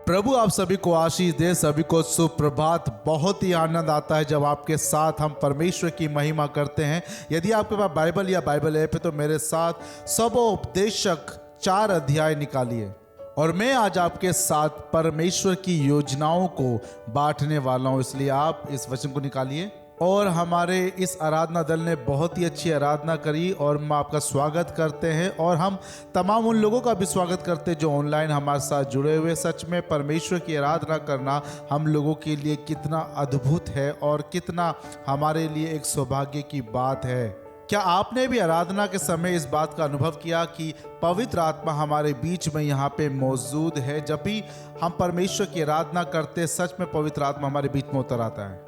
प्रभु आप सभी को आशीष दे, सभी को सुप्रभात। बहुत ही आनंद आता है जब आपके साथ हम परमेश्वर की महिमा करते हैं। यदि आपके पास बाइबल या बाइबल ऐप है तो मेरे साथ सबोपदेशक 4 अध्याय निकालिए। और मैं आज आपके साथ परमेश्वर की योजनाओं को बांटने वाला हूं, इसलिए आप इस वचन को निकालिए। और हमारे इस आराधना दल ने बहुत ही अच्छी आराधना करी और हम आपका स्वागत करते हैं। और हम तमाम उन लोगों का भी स्वागत करते हैं जो ऑनलाइन हमारे साथ जुड़े हुए। सच में परमेश्वर की आराधना करना हम लोगों के लिए कितना अद्भुत है और कितना हमारे लिए एक सौभाग्य की बात है। क्या आपने भी आराधना के समय इस बात का अनुभव किया कि पवित्र आत्मा हमारे बीच में यहाँ पे मौजूद है? जब भी हम परमेश्वर की आराधना करते, सच में पवित्र आत्मा हमारे बीच में उतर आता है।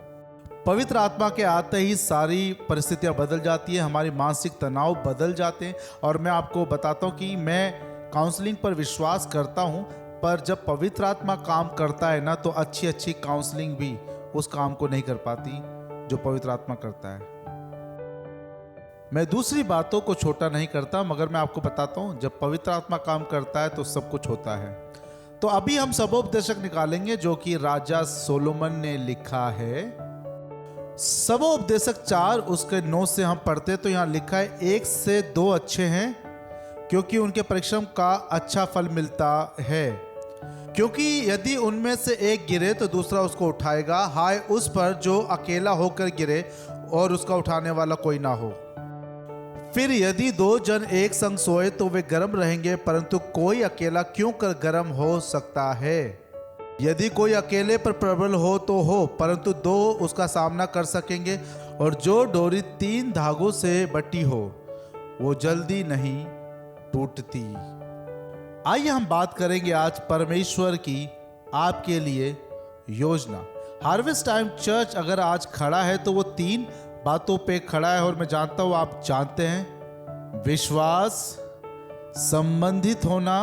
पवित्र आत्मा के आते ही सारी परिस्थितियां बदल जाती है, हमारी मानसिक तनाव बदल जाते हैं। और मैं आपको बताता हूं कि मैं काउंसलिंग पर विश्वास करता हूं, पर जब पवित्र आत्मा काम करता है ना, तो अच्छी अच्छी काउंसलिंग भी उस काम को नहीं कर पाती जो पवित्र आत्मा करता है। मैं दूसरी बातों को छोटा नहीं करता, मगर मैं आपको बताता हूं जब पवित्र आत्मा काम करता है तो सब कुछ होता है। तो अभी हम सबोपदेशक निकालेंगे जो कि राजा सोलोमन ने लिखा है। सबोपदेशक 4 उसके 9 से हम पढ़ते तो यहाँ लिखा है, 1 से 2 अच्छे हैं क्योंकि उनके परिश्रम का अच्छा फल मिलता है। क्योंकि यदि उनमें से एक गिरे तो दूसरा उसको उठाएगा। हाय उस पर जो अकेला होकर गिरे और उसका उठाने वाला कोई ना हो। फिर यदि 2 जन एक संग सोए तो वे गर्म रहेंगे, परंतु कोई अकेला क्यों कर गर्म हो सकता है? यदि कोई अकेले पर प्रबल हो तो हो, परंतु 2 उसका सामना कर सकेंगे। और जो डोरी 3 धागों से बटी हो वो जल्दी नहीं टूटती। आइए हम बात करेंगे आज परमेश्वर की आपके लिए योजना। हार्वेस्ट टाइम चर्च अगर आज खड़ा है तो वो 3 बातों पे खड़ा है, और मैं जानता हूं आप जानते हैं। विश्वास, संबंधित होना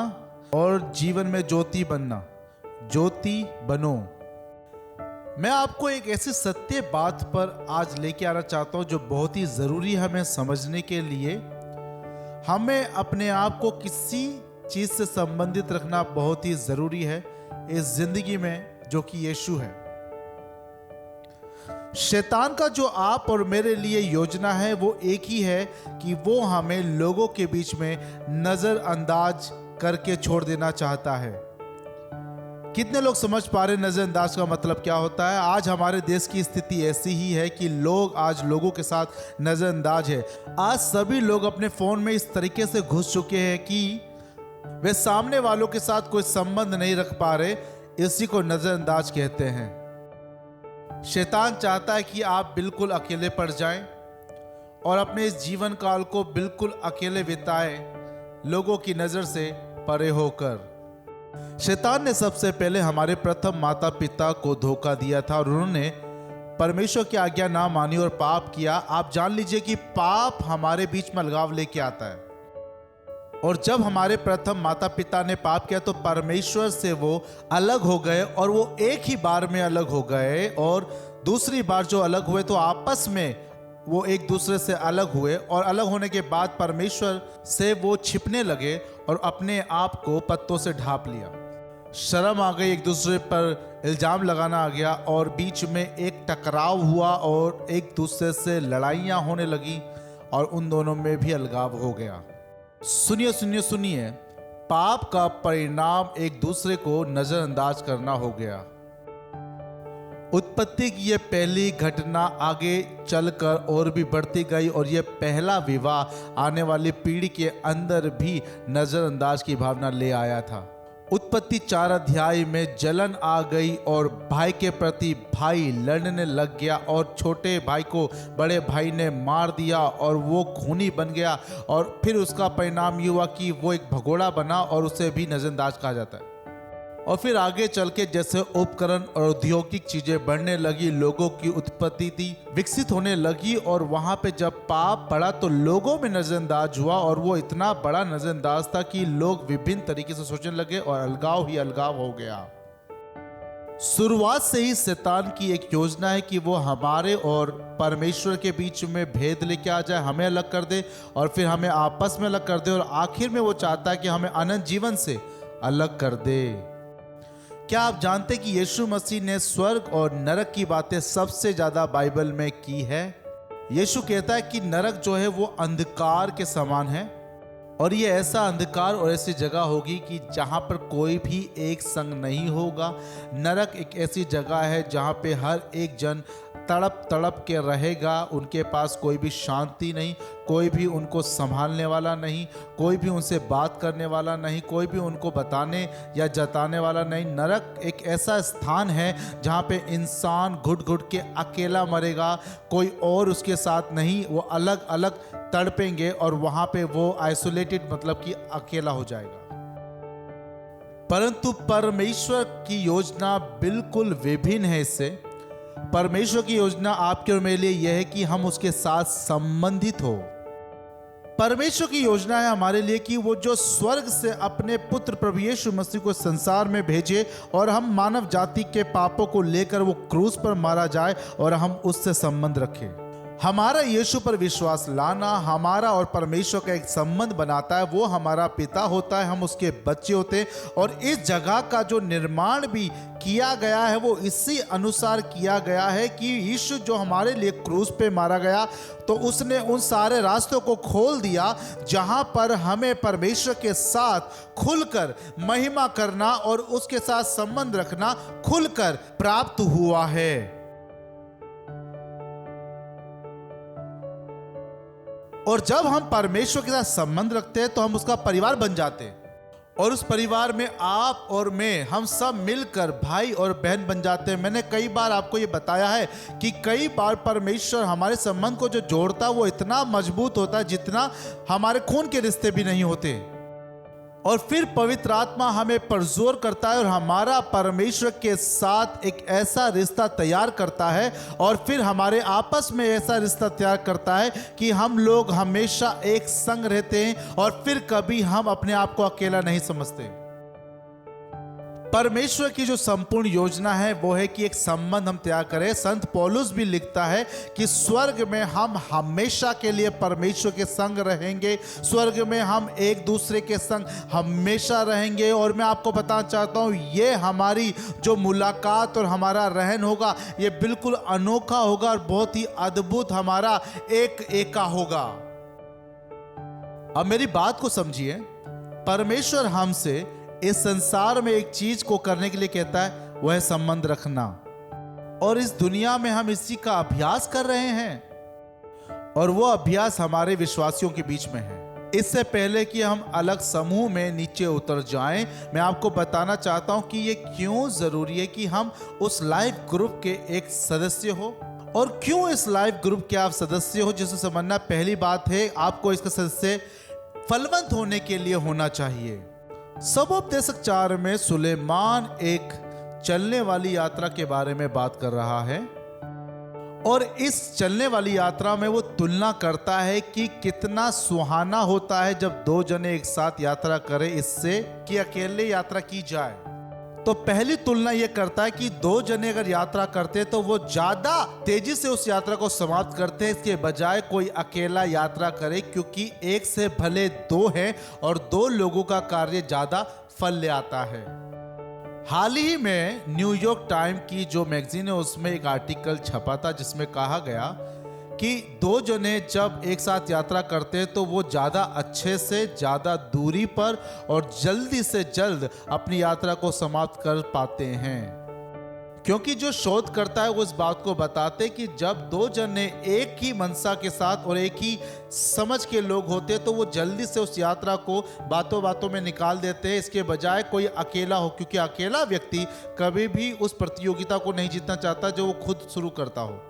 और जीवन में ज्योति बनना। ज्योति बनो। मैं आपको एक ऐसी सत्य बात पर आज लेके आना चाहता हूं जो बहुत ही जरूरी है हमें समझने के लिए। हमें अपने आप को किसी चीज से संबंधित रखना बहुत ही जरूरी है इस जिंदगी में, जो कि यीशु है। शैतान का जो आप और मेरे लिए योजना है वो एक ही है कि वो हमें लोगों के बीच में नजरअंदाज करके छोड़ देना चाहता है। कितने लोग समझ पा रहे नजरअंदाज का मतलब क्या होता है? आज हमारे देश की स्थिति ऐसी ही है कि लोग आज लोगों के साथ नजरअंदाज है। आज सभी लोग अपने फोन में इस तरीके से घुस चुके हैं कि वे सामने वालों के साथ कोई संबंध नहीं रख पा रहे। इसी को नजरअंदाज कहते हैं। शैतान चाहता है कि आप बिल्कुल अकेले पड़ जाएं और अपने इस जीवन काल को बिल्कुल अकेले बिताएं, लोगों की नजर से परे होकर। शैतान ने सबसे पहले हमारे प्रथम माता पिता को धोखा दिया था और उन्होंने परमेश्वर की आज्ञा ना मानी और पाप किया। आप जान लीजिए कि पाप हमारे बीच में अलगाव लेके आता है। और जब हमारे प्रथम माता पिता ने पाप किया तो परमेश्वर से वो अलग हो गए, और वो एक ही बार में अलग हो गए। और दूसरी बार जो अलग हुए तो आपस में वो एक दूसरे से अलग हुए, और अलग होने के बाद परमेश्वर से वो छिपने लगे और अपने आप को पत्तों से ढांप लिया। शर्म आ गई, एक दूसरे पर इल्जाम लगाना आ गया, और बीच में एक टकराव हुआ और एक दूसरे से लड़ाइयाँ होने लगी, और उन दोनों में भी अलगाव हो गया। सुनिए सुनिए सुनिए, पाप का परिणाम एक दूसरे को नजरअंदाज करना हो गया। उत्पत्ति की यह पहली घटना आगे चलकर और भी बढ़ती गई, और यह पहला विवाह आने वाली पीढ़ी के अंदर भी नजरअंदाज की भावना ले आया था। उत्पत्ति 4 अध्याय में जलन आ गई और भाई के प्रति भाई लड़ने लग गया, और छोटे भाई को बड़े भाई ने मार दिया और वो खूनी बन गया। और फिर उसका परिणाम ये हुआ कि वो एक भगोड़ा बना, और उसे भी नजरअंदाज कहा जाता है। और फिर आगे चल के जैसे उपकरण और औद्योगिक चीजें बढ़ने लगी, लोगों की उत्पत्ति विकसित होने लगी, और वहां पे जब पाप पड़ा तो लोगों में नजरअंदाज हुआ, और वो इतना बड़ा नजरअंदाज था कि लोग विभिन्न तरीके से सोचने लगे और अलगाव ही अलगाव हो गया। शुरुआत से ही शैतान की एक योजना है कि वो हमारे और परमेश्वर के बीच में भेद लेके आ जाए, हमें अलग कर दे, और फिर हमें आपस में अलग कर दे, और आखिर में वो चाहता है कि हमें अनंत जीवन से अलग कर दे। क्या आप जानते कि यीशु मसीह ने स्वर्ग और नरक की बातें सबसे ज्यादा बाइबल में की है? यीशु कहता है कि नरक जो है वो अंधकार के समान है और ये ऐसा अंधकार और ऐसी जगह होगी कि जहाँ पर कोई भी एक संग नहीं होगा। नरक एक ऐसी जगह है जहाँ पे हर एक जन तड़प तड़प के रहेगा, उनके पास कोई भी शांति नहीं, कोई भी उनको संभालने वाला नहीं, कोई भी उनसे बात करने वाला नहीं, कोई भी उनको बताने या जताने वाला नहीं। नरक एक ऐसा स्थान है जहाँ पे इंसान घुट घुट के अकेला मरेगा, कोई और उसके साथ नहीं, वो अलग अलग तड़पेंगे और वहाँ पे वो आइसोलेटेड मतलब कि अकेला हो जाएगा। परंतु परमेश्वर की योजना बिल्कुल विभिन्न है इससे। परमेश्वर की योजना आपके और मेरे लिए यह है कि हम उसके साथ संबंधित हो। परमेश्वर की योजना है हमारे लिए कि वो जो स्वर्ग से अपने पुत्र प्रभु यीशु मसीह को संसार में भेजे और हम मानव जाति के पापों को लेकर वो क्रूस पर मारा जाए और हम उससे संबंध रखें। हमारा यीशु पर विश्वास लाना हमारा और परमेश्वर का एक संबंध बनाता है। वो हमारा पिता होता है, हम उसके बच्चे होते हैं और इस जगह का जो निर्माण भी किया गया है वो इसी अनुसार किया गया है कि यीशु जो हमारे लिए क्रूस पे मारा गया तो उसने उन सारे रास्तों को खोल दिया जहां पर हमें परमेश्वर के साथ खुलकर महिमा करना और उसके साथ संबंध रखना खुलकर प्राप्त हुआ है। और जब हम परमेश्वर के साथ संबंध रखते हैं तो हम उसका परिवार बन जाते हैं और उस परिवार में आप और मैं हम सब मिलकर भाई और बहन बन जाते हैं। मैंने कई बार आपको ये बताया है कि कई बार परमेश्वर हमारे संबंध को जो जोड़ता है वो इतना मजबूत होता है जितना हमारे खून के रिश्ते भी नहीं होते। और फिर पवित्र आत्मा हमें परजोर करता है और हमारा परमेश्वर के साथ एक ऐसा रिश्ता तैयार करता है और फिर हमारे आपस में ऐसा रिश्ता तैयार करता है कि हम लोग हमेशा एक संग रहते हैं और फिर कभी हम अपने आप को अकेला नहीं समझते। परमेश्वर की जो संपूर्ण योजना है वो है कि एक संबंध हम तैयार करें। संत पौलुस भी लिखता है कि स्वर्ग में हम हमेशा के लिए परमेश्वर के संग रहेंगे, स्वर्ग में हम एक दूसरे के संग हमेशा रहेंगे। और मैं आपको बताना चाहता हूँ ये हमारी जो मुलाकात और हमारा रहन होगा ये बिल्कुल अनोखा होगा और बहुत ही अद्भुत हमारा एक एका होगा। अब मेरी बात को समझिए, परमेश्वर हमसे इस संसार में एक चीज को करने के लिए कहता है, वह है संबंध रखना। और इस दुनिया में हम इसी का अभ्यास कर रहे हैं और वो अभ्यास हमारे विश्वासियों के बीच में है। इससे पहले कि हम अलग समूह में नीचे उतर जाएं, मैं आपको बताना चाहता हूं कि ये क्यों जरूरी है कि हम उस लाइव ग्रुप के एक सदस्य हो। और क्यों इस लाइव ग्रुप के आप सदस्य हो, जिसे समझना पहली बात है, आपको इसका सदस्य फलवंत होने के लिए होना चाहिए। सबोपदेशक 4 में सुलेमान एक चलने वाली यात्रा के बारे में बात कर रहा है और इस चलने वाली यात्रा में वो तुलना करता है कि कितना सुहाना होता है जब दो जने एक साथ यात्रा करें इससे कि अकेले यात्रा की जाए। तो पहली तुलना ये करता है कि दो जने अगर यात्रा करते तो वो ज्यादा तेजी से उस यात्रा को समाप्त करते हैं इसके बजाय कोई अकेला यात्रा करे, क्योंकि एक से भले दो हैं और दो लोगों का कार्य ज्यादा फल ले आता है। हाल ही में न्यूयॉर्क टाइम की जो मैगजीन है उसमें एक आर्टिकल छपा था जिसमें कहा गया कि दो जने जब एक साथ यात्रा करते हैं तो वो ज़्यादा अच्छे से ज़्यादा दूरी पर और जल्दी से जल्द अपनी यात्रा को समाप्त कर पाते हैं, क्योंकि जो शोध करता है वो इस बात को बताते कि जब दो जने एक ही मनसा के साथ और एक ही समझ के लोग होते हैं तो वो जल्दी से उस यात्रा को बातों बातों में निकाल देते हैं, इसके बजाय कोई अकेला हो, क्योंकि अकेला व्यक्ति कभी भी उस प्रतियोगिता को नहीं जीतना चाहता जो वो खुद शुरू करता हो।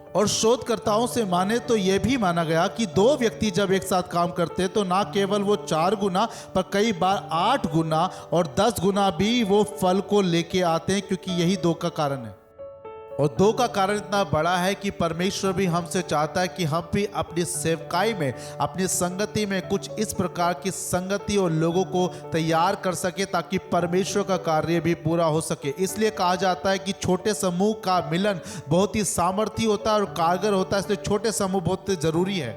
और शोधकर्ताओं से माने तो यह भी माना गया कि दो व्यक्ति जब एक साथ काम करते हैं तो ना केवल वो 4 गुना पर कई बार 8 गुना और 10 गुना भी वो फल को लेके आते हैं, क्योंकि यही दो का कारण है। और दो का कारण इतना बड़ा है कि परमेश्वर भी हमसे चाहता है कि हम भी अपनी सेवकाई में, अपनी संगति में कुछ इस प्रकार की संगति और लोगों को तैयार कर सके ताकि परमेश्वर का कार्य भी पूरा हो सके। इसलिए कहा जाता है कि छोटे समूह का मिलन बहुत ही सामर्थी होता है और कारगर होता है, इसलिए छोटे समूह बहुत जरूरी है।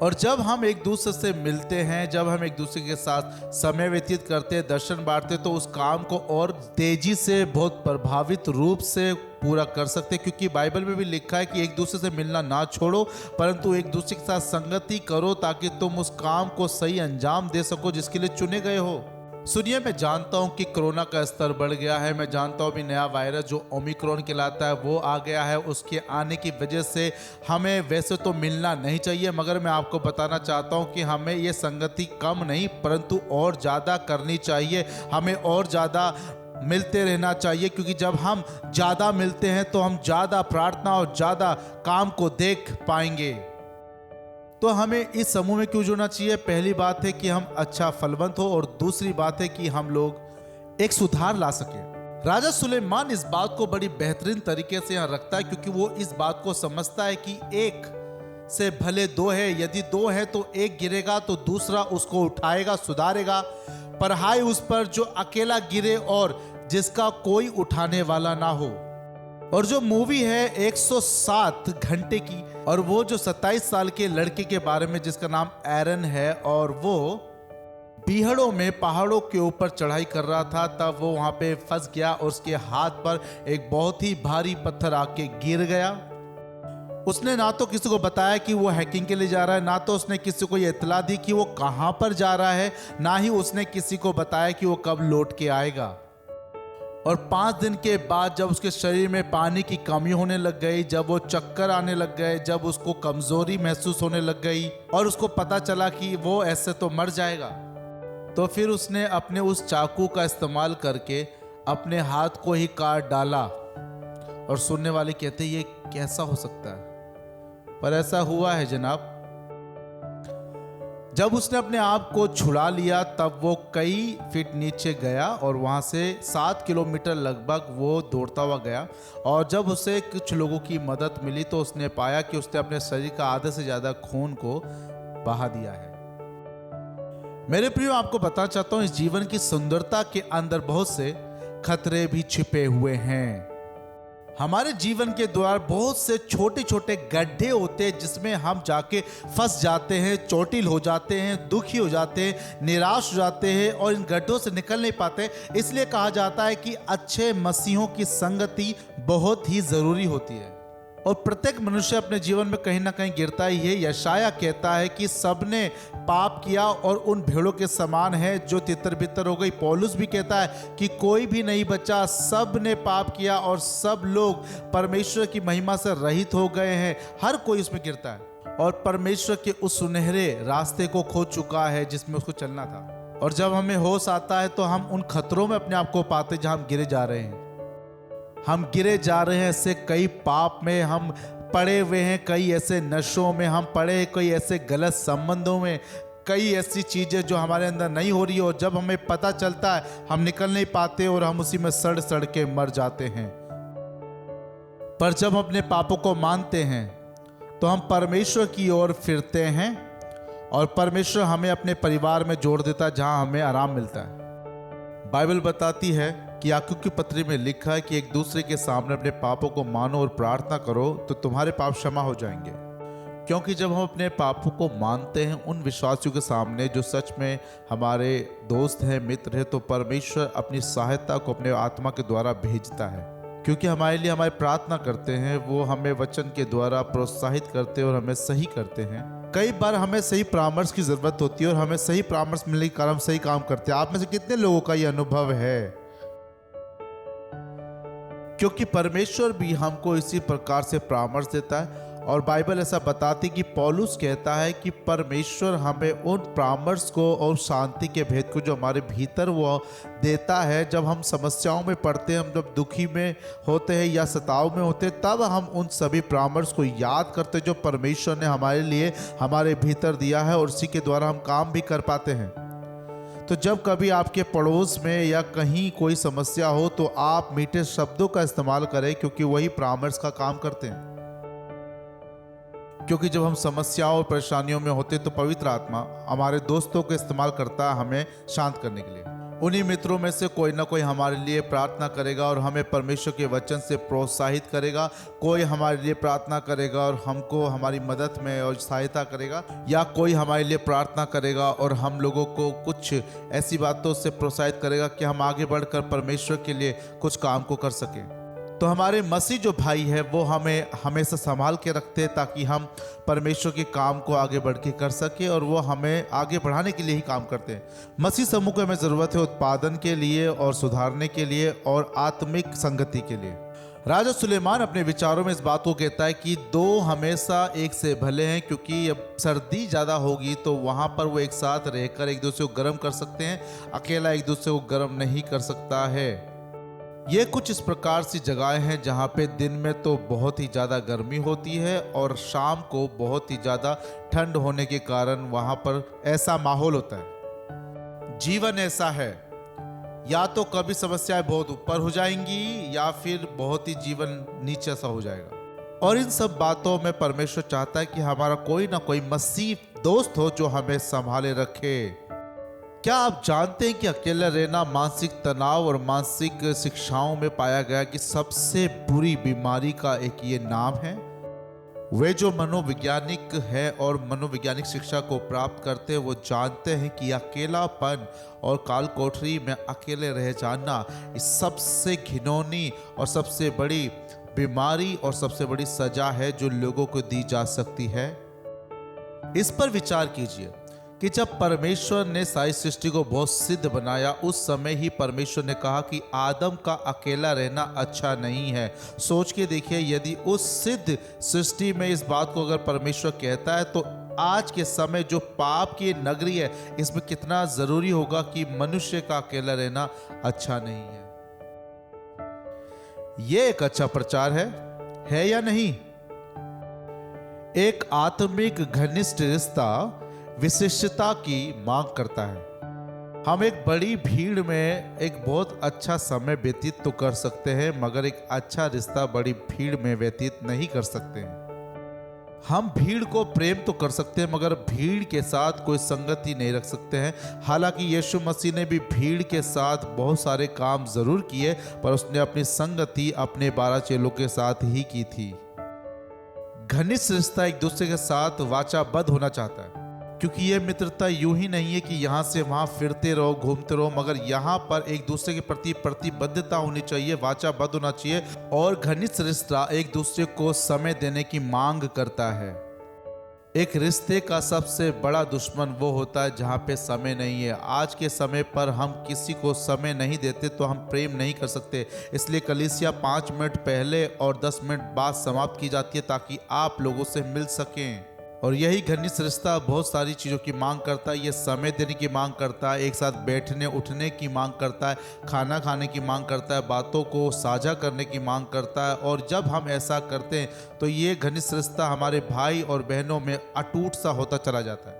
और जब हम एक दूसरे से मिलते हैं, जब हम एक दूसरे के साथ समय व्यतीत करते हैं, दर्शन बांटते, तो उस काम को और तेजी से, बहुत प्रभावित रूप से पूरा कर सकते हैं। क्योंकि बाइबल में भी लिखा है कि एक दूसरे से मिलना ना छोड़ो, परंतु एक दूसरे के साथ संगति करो, ताकि तुम उस काम को सही अंजाम दे सको जिसके लिए चुने गए हो। सुनिए, मैं जानता हूं कि कोरोना का स्तर बढ़ गया है। मैं जानता हूं भी नया वायरस जो ओमिक्रॉन कहलाता है वो आ गया है। उसके आने की वजह से हमें वैसे तो मिलना नहीं चाहिए, मगर मैं आपको बताना चाहता हूं कि हमें ये संगति कम नहीं परंतु और ज़्यादा करनी चाहिए। हमें और ज़्यादा मिलते रहना चाहिए, क्योंकि जब हम ज़्यादा मिलते हैं तो हम ज़्यादा प्रार्थना और ज़्यादा काम को देख पाएंगे। तो हमें इस समूह में क्यों जुड़ना चाहिए? पहली बात है कि हम अच्छा फलवंत हो, और दूसरी बात है कि हम लोग एक सुधार ला सके। राजा सुलेमान इस बात को बड़ी बेहतरीन तरीके से यहाँ रखता है, क्योंकि वो इस बात को समझता है कि एक से भले दो है, यदि दो है तो एक गिरेगा तो दूसरा उसको उठाएगा, सुधारेगा। पर हाय उस पर जो अकेला गिरे और जिसका कोई उठाने वाला ना हो। और जो मूवी है 107 घंटे की, और वो जो 27 साल के लड़के के बारे में जिसका नाम एरन है, और वो बीहड़ों में पहाड़ों के ऊपर चढ़ाई कर रहा था, तब वो वहां पे फंस गया और उसके हाथ पर एक बहुत ही भारी पत्थर आके गिर गया। उसने ना तो किसी को बताया कि वो हैकिंग के लिए जा रहा है, ना तो उसने किसी को ये इत्तला दी कि वो कहां पर जा रहा है, ना ही उसने किसी को बताया कि वो कब लौट के आएगा। और 5 दिन के बाद जब उसके शरीर में पानी की कमी होने लग गई, जब वो चक्कर आने लग गए, जब उसको कमजोरी महसूस होने लग गई और उसको पता चला कि वो ऐसे तो मर जाएगा, तो फिर उसने अपने उस चाकू का इस्तेमाल करके अपने हाथ को ही काट डाला। और सुनने वाले कहते ये कैसा हो सकता है? पर ऐसा हुआ है जनाब। जब उसने अपने आप को छुड़ा लिया तब वो कई फीट नीचे गया और वहां से 7 किलोमीटर लगभग वो दौड़ता हुआ गया। और जब उसे कुछ लोगों की मदद मिली तो उसने पाया कि उसने अपने शरीर का आधे से ज्यादा खून को बहा दिया है। मेरे प्रियो, आपको बताना चाहता हूं, इस जीवन की सुंदरता के अंदर बहुत से खतरे भी छिपे हुए हैं। हमारे जीवन के द्वार बहुत से छोटे छोटे गड्ढे होते हैं जिसमें हम जाके फंस जाते हैं, चोटिल हो जाते हैं, दुखी हो जाते हैं, निराश हो जाते हैं और इन गड्ढों से निकल नहीं पाते। इसलिए कहा जाता है कि अच्छे मसीहों की संगति बहुत ही जरूरी होती है। और प्रत्येक मनुष्य अपने जीवन में कहीं ना कहीं गिरता ही है। यशाया कहता है कि सबने पाप किया और उन भेड़ों के समान है जो तितर बितर हो गई। पौलुस भी कहता है कि कोई भी नहीं बचा, सब ने पाप किया और सब लोग परमेश्वर की महिमा से रहित हो गए हैं। हर कोई उसमें गिरता है और परमेश्वर के उस सुनहरे रास्ते को खो चुका है जिसमें उसको चलना था। और जब हमें होश आता है तो हम उन खतरों में अपने आप को पाते जहां हम गिरे जा रहे हैं। हम गिरे जा रहे हैं ऐसे कई पाप में हम पड़े हुए हैं, कई ऐसे नशों में हम पड़े हैं, कई ऐसे गलत संबंधों में, कई ऐसी चीजें जो हमारे अंदर नहीं हो रही हो। जब हमें पता चलता है हम निकल नहीं पाते और हम उसी में सड़ सड़ के मर जाते हैं। पर जब हम अपने पापों को मानते हैं तो हम परमेश्वर की ओर फिरते हैं और परमेश्वर हमें अपने परिवार में जोड़ देता है जहां हमें आराम मिलता है। बाइबल बताती है कि याकूब की पत्री में लिखा है कि एक दूसरे के सामने अपने पापों को मानो और प्रार्थना करो तो तुम्हारे पाप क्षमा हो जाएंगे। क्योंकि जब हम अपने पापों को मानते हैं उन विश्वासियों के सामने जो सच में हमारे दोस्त हैं, मित्र हैं, तो परमेश्वर अपनी सहायता को अपने आत्मा के द्वारा भेजता है। क्योंकि हमारे लिए हमारी प्रार्थना करते हैं, वो हमें वचन के द्वारा प्रोत्साहित करते हैं और हमें सही करते हैं। कई बार हमें सही परामर्श की जरूरत होती है और हमें सही परामर्श मिलने के कारण हम सही काम करते हैं। आप में से कितने लोगों का यह अनुभव है? क्योंकि परमेश्वर भी हमको इसी प्रकार से परामर्श देता है और बाइबल ऐसा बताती कि पौलुस कहता है कि परमेश्वर हमें उन परामर्श को और शांति के भेद को जो हमारे भीतर वो देता है। जब हम समस्याओं में पड़ते हैं, हम जब दुखी में होते हैं या सताव में होते हैं, तब हम उन सभी परामर्श को याद करते हैं जो परमेश्वर ने हमारे लिए हमारे भीतर दिया है और उसी के द्वारा हम काम भी कर पाते हैं। तो जब कभी आपके पड़ोस में या कहीं कोई समस्या हो तो आप मीठे शब्दों का इस्तेमाल करें, क्योंकि वही परामर्श का काम करते हैं। क्योंकि जब हम समस्याओं और परेशानियों में होते तो पवित्र आत्मा हमारे दोस्तों का इस्तेमाल करता है हमें शांत करने के लिए। उन्हीं मित्रों में से कोई ना कोई हमारे लिए प्रार्थना करेगा और हमें परमेश्वर के वचन से प्रोत्साहित करेगा। कोई हमारे लिए प्रार्थना करेगा और हमको हमारी मदद में और सहायता करेगा, या कोई हमारे लिए प्रार्थना करेगा और हम लोगों को कुछ ऐसी बातों से प्रोत्साहित करेगा कि हम आगे बढ़कर परमेश्वर के लिए कुछ काम को कर सकें। तो हमारे मसीह जो भाई है वो हमें हमेशा संभाल के रखते हैं ताकि हम परमेश्वर के काम को आगे बढ़ के कर सके, और वो हमें आगे बढ़ाने के लिए ही काम करते हैं। मसीह समूह को हमें ज़रूरत है उत्पादन के लिए और सुधारने के लिए और आत्मिक संगति के लिए। राजा सुलेमान अपने विचारों में इस बात को कहता है कि दो हमेशा एक से भले हैं, क्योंकि अब सर्दी ज़्यादा होगी तो वहाँ पर वो एक साथ रहकर एक दूसरे को गर्म कर सकते हैं, अकेला एक दूसरे को गर्म नहीं कर सकता है। ये कुछ इस प्रकार सी जगहें हैं जहाँ पे दिन में तो बहुत ही ज़्यादा गर्मी होती है और शाम को बहुत ही ज़्यादा ठंड होने के कारण वहाँ पर ऐसा माहौल होता है। जीवन ऐसा है, या तो कभी समस्याएं बहुत ऊपर हो जाएंगी या फिर बहुत ही जीवन नीचे सा हो जाएगा। और इन सब बातों में परमेश्वर चाहता है कि हमारा कोई ना कोई मसीह दोस्त हो जो हमें संभाले रखे। क्या आप जानते हैं कि अकेला रहना मानसिक तनाव और मानसिक शिक्षाओं में पाया गया कि सबसे बुरी बीमारी का एक ये नाम है? वे जो मनोवैज्ञानिक है और मनोवैज्ञानिक शिक्षा को प्राप्त करते हैं वो जानते हैं कि अकेलापन और काल कोठरी में अकेले रह जाना इस सबसे घिनौनी और सबसे बड़ी बीमारी और सबसे बड़ी सजा है जो लोगों को दी जा सकती है। इस पर विचार कीजिए कि जब परमेश्वर ने सारी सृष्टि को बहुत सिद्ध बनाया, उस समय ही परमेश्वर ने कहा कि आदम का अकेला रहना अच्छा नहीं है। सोच के देखिए, यदि उस सिद्ध सृष्टि में इस बात को अगर परमेश्वर कहता है तो आज के समय जो पाप की नगरी है इसमें कितना जरूरी होगा कि मनुष्य का अकेला रहना अच्छा नहीं है। ये एक अच्छा प्रचार है या नहीं? एक आत्मिक घनिष्ठ रिश्ता विशिष्टता की मांग करता है। हम एक बड़ी भीड़ में एक बहुत अच्छा समय व्यतीत तो कर सकते हैं, मगर एक अच्छा रिश्ता बड़ी भीड़ में व्यतीत नहीं कर सकते हैं। हम भीड़ को प्रेम तो कर सकते हैं, मगर भीड़ के साथ कोई संगति नहीं रख सकते हैं। हालांकि यीशु मसीह ने भी भीड़ के साथ बहुत सारे काम जरूर किए, पर उसने अपनी संगति अपने 12 चेलों के साथ ही की थी। घनिष्ठ रिश्ता एक दूसरे के साथ वाचाबद्ध होना चाहता है, क्योंकि ये मित्रता यूं ही नहीं है कि यहाँ से वहाँ फिरते रहो, घूमते रहो, मगर यहाँ पर एक दूसरे के प्रति प्रतिबद्धता होनी चाहिए, वाचाबद्ध होना चाहिए। और घनिष्ठ रिश्ता एक दूसरे को समय देने की मांग करता है। एक रिश्ते का सबसे बड़ा दुश्मन वो होता है जहाँ पे समय नहीं है। आज के समय पर हम किसी को समय नहीं देते तो हम प्रेम नहीं कर सकते। इसलिए कलीसिया 5 मिनट पहले और 10 मिनट बाद समाप्त की जाती है ताकि आप लोगों से मिल सकें। और यही घनिष्ठ रिश्ता बहुत सारी चीज़ों की मांग करता है। ये समय देने की मांग करता है, एक साथ बैठने उठने की मांग करता है, खाना खाने की मांग करता है, बातों को साझा करने की मांग करता है। और जब हम ऐसा करते हैं तो ये घनिष्ठ रिश्ता हमारे भाई और बहनों में अटूट सा होता चला जाता है।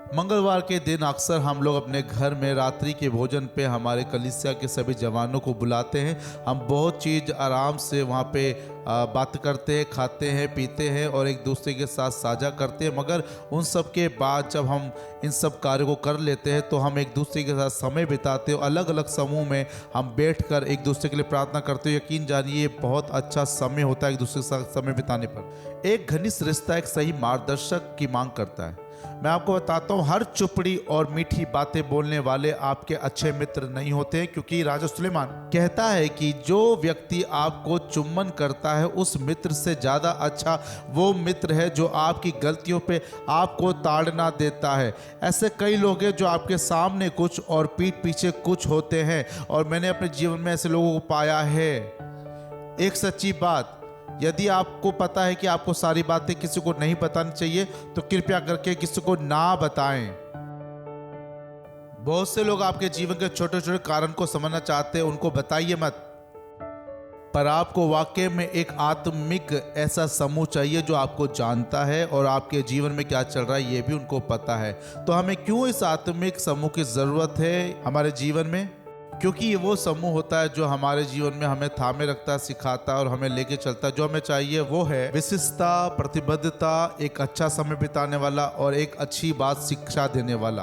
मंगलवार के दिन अक्सर हम लोग अपने घर में रात्रि के भोजन पे हमारे कलीसिया के सभी जवानों को बुलाते हैं। हम बहुत चीज़ आराम से वहाँ पे बात करते हैं, खाते हैं, पीते हैं और एक दूसरे के साथ साझा करते हैं। मगर उन सब के बाद जब हम इन सब कार्यों को कर लेते हैं तो हम एक दूसरे के साथ समय बिताते हैं। अलग अलग समूह में हम बैठकर एक दूसरे के लिए प्रार्थना करते हैं। यकीन जानिए बहुत अच्छा समय होता है एक दूसरे के साथ समय बिताने पर। एक घनिष्ठ रिश्ता एक सही मार्गदर्शक की मांग करता है। मैं आपको बताता हूँ, हर चुपड़ी और मीठी बातें बोलने वाले आपके अच्छे मित्र नहीं होते, क्योंकि राजा सुलेमान कहता है कि जो व्यक्ति आपको चुम्बन करता है उस मित्र से ज़्यादा अच्छा वो मित्र है जो आपकी गलतियों पे आपको ताड़ना देता है। ऐसे कई लोग हैं जो आपके सामने कुछ और पीठ पीछे कुछ होते हैं, और मैंने अपने जीवन में ऐसे लोगों को पाया है। एक सच्ची बात, यदि आपको पता है कि आपको सारी बातें किसी को नहीं बतानी चाहिए तो कृपया करके किसी को ना बताएं। बहुत से लोग आपके जीवन के छोटे छोटे कारण को समझना चाहते हैं, उनको बताइए मत। पर आपको वाकई में एक आत्मिक ऐसा समूह चाहिए जो आपको जानता है और आपके जीवन में क्या चल रहा है ये भी उनको पता है। तो हमें क्यों इस आत्मिक समूह की जरूरत है हमारे जीवन में? क्योंकि ये वो समूह होता है जो हमारे जीवन में हमें थामे रखता है, सिखाता है और हमें लेके चलता है। जो हमें चाहिए वो है विशिष्टता, प्रतिबद्धता, एक अच्छा समय बिताने वाला और एक अच्छी बात शिक्षा देने वाला।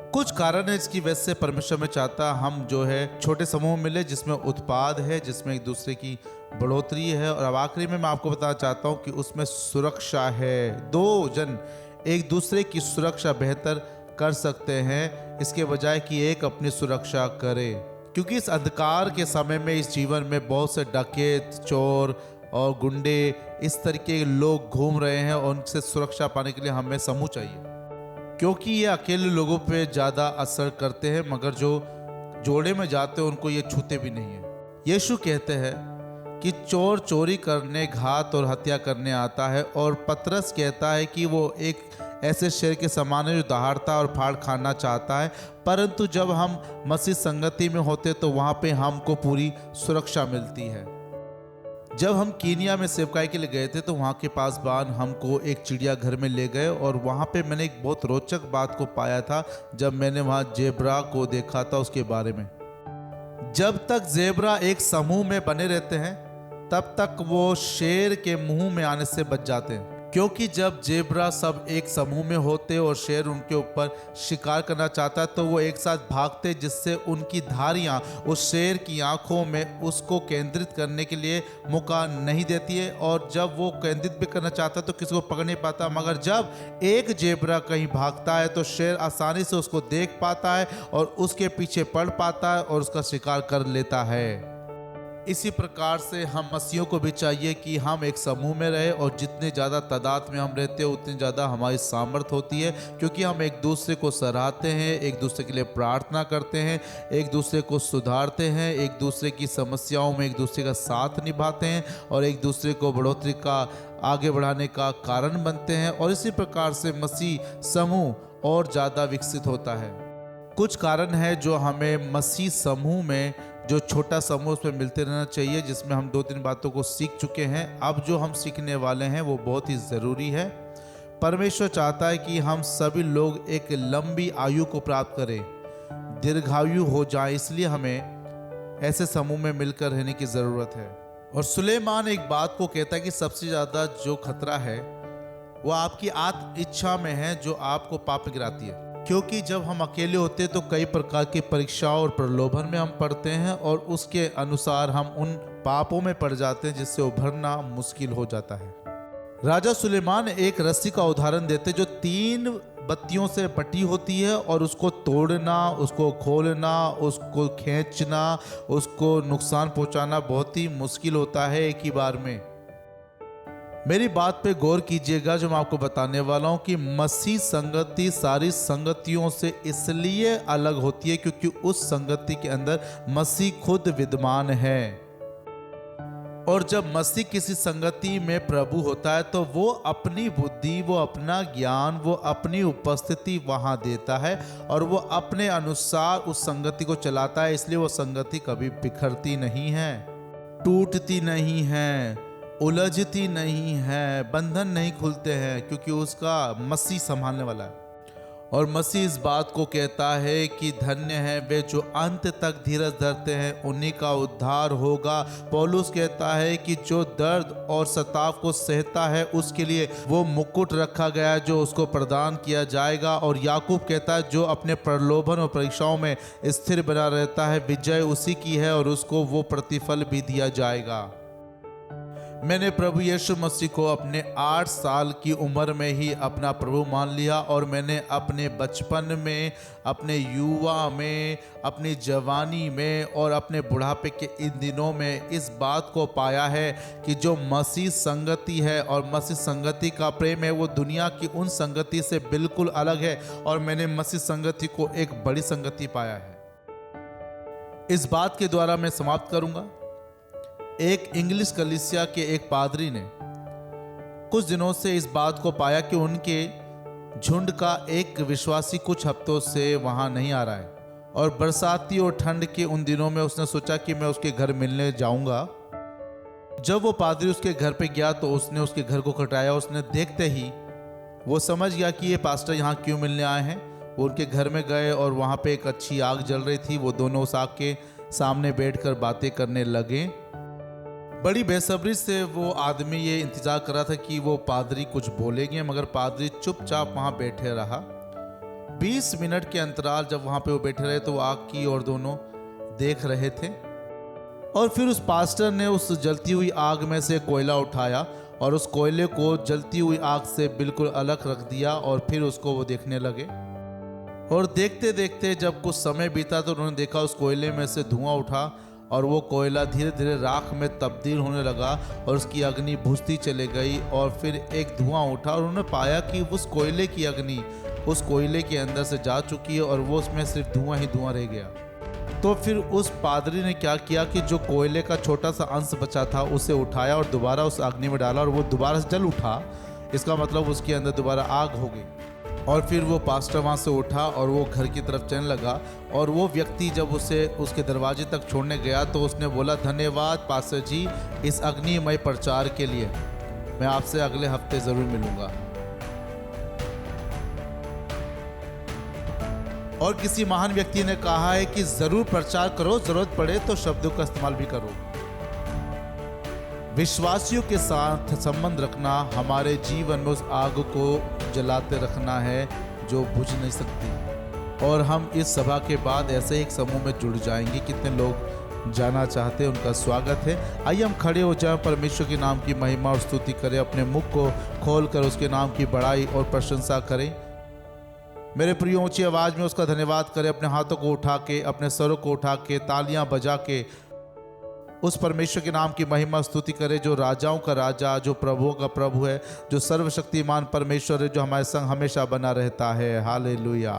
कुछ कारण है इसकी वजह से परमेश्वर में चाहता हम जो है छोटे समूह मिले जिसमें उत्पाद है, जिसमें एक दूसरे की बढ़ोतरी है, और अब आखिरी में मैं आपको बताना चाहता हूँ कि उसमें सुरक्षा है। दो जन एक दूसरे की सुरक्षा बेहतर कर सकते हैं इसके बजाय कि एक अपनी सुरक्षा करे, क्योंकि इस अंधकार के समय में इस जीवन में बहुत से डकैत, चोर और गुंडे इस तरीके के लोग घूम रहे हैं, और उनसे सुरक्षा पाने के लिए हमें समूह चाहिए, क्योंकि ये अकेले लोगों पे ज़्यादा असर करते हैं, मगर जो जोड़े में जाते हैं उनको ये छूते भी नहीं है। यीशु कहते हैं कि चोर चोरी करने, घात और हत्या करने आता है, और पतरस कहता है कि वो एक ऐसे शेर के समान है जो दहाड़ता और फाड़ खाना चाहता है, परंतु जब हम मसीह संगति में होते तो वहाँ पे हमको पूरी सुरक्षा मिलती है। जब हम कीनिया में सेवकाई के लिए गए थे तो वहाँ के पासबान हमको एक चिड़ियाघर में ले गए, और वहाँ पे मैंने एक बहुत रोचक बात को पाया था जब मैंने वहाँ जेब्रा को देखा था उसके बारे में। जब तक जेब्रा एक समूह में बने रहते हैं तब तक वो शेर के मुंह में आने से बच जाते हैं, क्योंकि जब जेब्रा सब एक समूह में होते और शेर उनके ऊपर शिकार करना चाहता है तो वो एक साथ भागते, जिससे उनकी धारियां उस शेर की आंखों में उसको केंद्रित करने के लिए मौका नहीं देती है, और जब वो केंद्रित भी करना चाहता है तो किसी को पकड़ नहीं पाता। मगर जब एक जेब्रा कहीं भागता है तो शेर आसानी से उसको देख पाता है और उसके पीछे पड़ पाता है और उसका शिकार कर लेता है। इसी प्रकार से हम मसीहों को भी चाहिए कि हम एक समूह में रहे, और जितने ज़्यादा तादाद में हम रहते हैं उतनी ज़्यादा हमारी सामर्थ्य होती है, क्योंकि हम एक दूसरे को सराहते हैं, एक दूसरे के लिए प्रार्थना करते हैं, एक दूसरे को सुधारते हैं, एक दूसरे की समस्याओं में एक दूसरे का साथ निभाते हैं, और एक दूसरे को बढ़ोतरी का आगे बढ़ाने का कारण बनते हैं, और इसी प्रकार से मसीह समूह और ज़्यादा विकसित होता है। कुछ कारण है जो हमें मसीह समूह में, जो छोटा समूह उसमें मिलते रहना चाहिए, जिसमें हम 2-3 बातों को सीख चुके हैं। अब जो हम सीखने वाले हैं वो बहुत ही ज़रूरी है। परमेश्वर चाहता है कि हम सभी लोग एक लंबी आयु को प्राप्त करें, दीर्घायु हो जाए, इसलिए हमें ऐसे समूह में मिलकर रहने की ज़रूरत है। और सुलेमान एक बात को कहता है कि सबसे ज़्यादा जो खतरा है वो आपकी आत्म इच्छा में है, जो आपको पाप में गिराती है, क्योंकि जब हम अकेले होते हैं तो कई प्रकार की परीक्षाओं और प्रलोभन में हम पड़ते हैं, और उसके अनुसार हम उन पापों में पड़ जाते हैं जिससे उभरना मुश्किल हो जाता है। राजा सुलेमान एक रस्सी का उदाहरण देते जो 3 बत्तियों से बटी होती है, और उसको तोड़ना, उसको खोलना, उसको खींचना, उसको नुकसान पहुंचाना बहुत ही मुश्किल होता है एक ही बार में। मेरी बात पे गौर कीजिएगा जो मैं आपको बताने वाला हूं कि मसीह संगति सारी संगतियों से इसलिए अलग होती है क्योंकि उस संगति के अंदर मसीह खुद विद्यमान है। और जब मसीह किसी संगति में प्रभु होता है तो वो अपनी बुद्धि, वो अपना ज्ञान, वो अपनी उपस्थिति वहां देता है, और वो अपने अनुसार उस संगति को चलाता है। इसलिए वो संगति कभी बिखरती नहीं है, टूटती नहीं है, उलझती नहीं है, बंधन नहीं खुलते हैं, क्योंकि उसका मसीह संभालने वाला है। और मसीह इस बात को कहता है कि धन्य है वे जो अंत तक धीरज धरते हैं, उन्हीं का उद्धार होगा। पौलुस कहता है कि जो दर्द और सताव को सहता है उसके लिए वो मुकुट रखा गया है जो उसको प्रदान किया जाएगा। और याकूब कहता है जो अपने प्रलोभन और परीक्षाओं में स्थिर बना रहता है, विजय उसी की है और उसको वो प्रतिफल भी दिया जाएगा। मैंने प्रभु यीशु मसीह को अपने 8 साल की उम्र में ही अपना प्रभु मान लिया, और मैंने अपने बचपन में, अपने युवा में, अपनी जवानी में और अपने बुढ़ापे के इन दिनों में इस बात को पाया है कि जो मसीह संगति है और मसीह संगति का प्रेम है वो दुनिया की उन संगति से बिल्कुल अलग है, और मैंने मसीह संगति को एक बड़ी संगति पाया है। इस बात के द्वारा मैं समाप्त करूंगा। एक इंग्लिश कलीसिया के एक पादरी ने कुछ दिनों से इस बात को पाया कि उनके झुंड का एक विश्वासी कुछ हफ्तों से वहां नहीं आ रहा है, और बरसाती और ठंड के उन दिनों में उसने सोचा कि मैं उसके घर मिलने जाऊंगा। जब वो पादरी उसके घर पे गया तो उसने उसके घर को खटखटाया। उसने देखते ही वो समझ गया कि ये पास्टर यहाँ क्यों मिलने आए हैं। वो उनके घर में गए और वहाँ पे एक अच्छी आग जल रही थी। वो दोनों उस आग के सामने बैठकर बातें करने लगे। बड़ी बेसब्री से वो आदमी ये इंतजार कर रहा था कि वो पादरी कुछ बोलेंगे, मगर पादरी चुपचाप वहाँ बैठे रहा। 20 मिनट के अंतराल जब वहाँ पे वो बैठे रहे तो वो आग की ओर दोनों देख रहे थे। और फिर उस पास्टर ने उस जलती हुई आग में से कोयला उठाया और उस कोयले को जलती हुई आग से बिल्कुल अलग रख दिया और फिर उसको वो देखने लगे। और देखते देखते जब कुछ समय बीता तो उन्होंने देखा उस कोयले में से धुआं उठा और वो कोयला धीरे धीरे राख में तब्दील होने लगा और उसकी अग्नि बुझती चली गई। और फिर एक धुआं उठा और उन्होंने पाया कि उस कोयले की अग्नि उस कोयले के अंदर से जा चुकी है और वो उसमें सिर्फ धुआं ही धुआं रह गया। तो फिर उस पादरी ने क्या किया कि जो कोयले का छोटा सा अंश बचा था उसे उठाया और दोबारा उस अग्नि में डाला और वो दोबारा से जल उठा। इसका मतलब उसके अंदर दोबारा आग हो गई। और फिर वो पास्टर वहाँ से उठा और वो घर की तरफ चलने लगा। और वो व्यक्ति जब उसे उसके दरवाजे तक छोड़ने गया तो उसने बोला, धन्यवाद पास्टर जी इस अग्निमय प्रचार के लिए, मैं आपसे अगले हफ्ते ज़रूर मिलूँगा। और किसी महान व्यक्ति ने कहा है कि ज़रूर प्रचार करो, ज़रूरत पड़े तो शब्दों का इस्तेमाल भी करो। विश्वासियों के साथ संबंध रखना हमारे जीवन में उस आग को जलाते रखना है जो बुझ नहीं सकती। और हम इस सभा के बाद ऐसे एक समूह में जुड़ जाएंगे। कितने लोग जाना चाहते हैं उनका स्वागत है। आइए हम खड़े हो जाएं, परमेश्वर के नाम की महिमा और स्तुति करें, अपने मुख को खोलकर उसके नाम की बड़ाई और प्रशंसा करें। मेरे प्रियो ऊंची आवाज में उसका धन्यवाद करें, अपने हाथों को उठा के, अपने सरों को उठा के, तालियां बजा के उस परमेश्वर के नाम की महिमा स्तुति करें जो राजाओं का राजा, जो प्रभुओं का प्रभु है, जो सर्वशक्तिमान परमेश्वर है, जो हमारे संग हमेशा बना रहता है। हालेलुया।